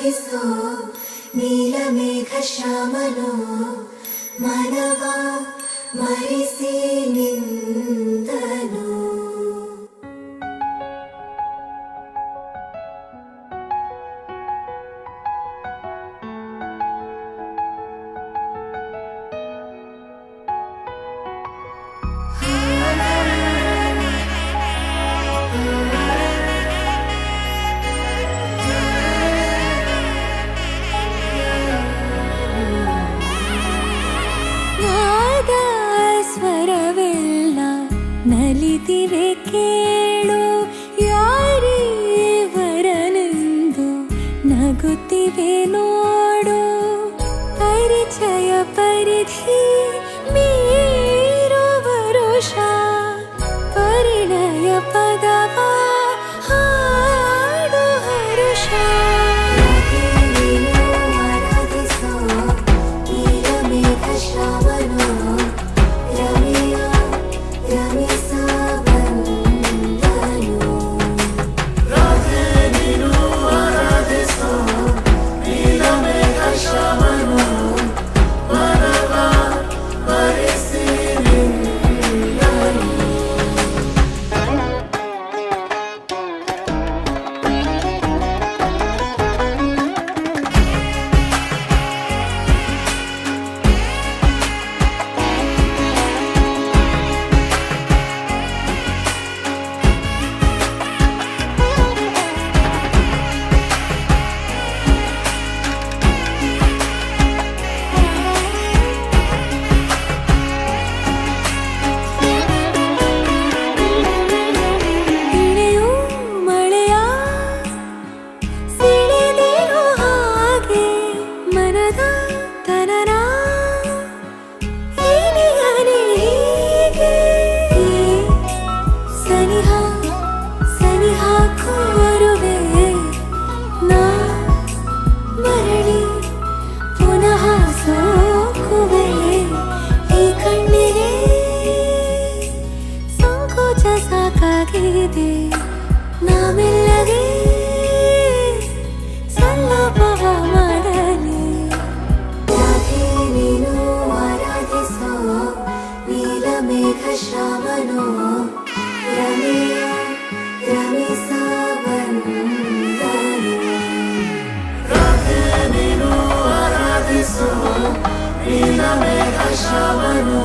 ಆರಾಧಿಸೋ ನೀಲಮೇಘ ಶ್ಯಾಮನೋ ಮನವ ಮರಿಸಿ ನಿಂದನು. ನಲಿದಿವೆ ಕೇಳು ಯಾರೀವರನೆಂದು ನಗುತ್ತಿವೆ ನೋಡು. ಪರಿಚಯ ಪರಿಧಿ ಮೀರು ವರುಷ ಪರಿಣಯ ಪದವ ಹಾಡು ಹರುಷ. ಆರಾಧಿಸೋ ನೀಲಮೇಘ ಶ್ಯಾಮನೋ ಸಾಕಾಗಿದೆ ನಾಮೆಲ್ಲಗೆ ಸಲ್ಲಭವ ಮಾಡಲಿ. ರಾಧೆ ನೀನು ಆರಾಧಿಸೋ ನೀಲಮೇಘ ಶ್ಯಾಮನೋ ರಮೆಯ ರಮಿಸ ಬಂದನು. ರಾಧೆ ನೀನು ಆರಾಧಿಸೋ ನೀಲಮೇಘ ಶ್ಯಾಮನೋ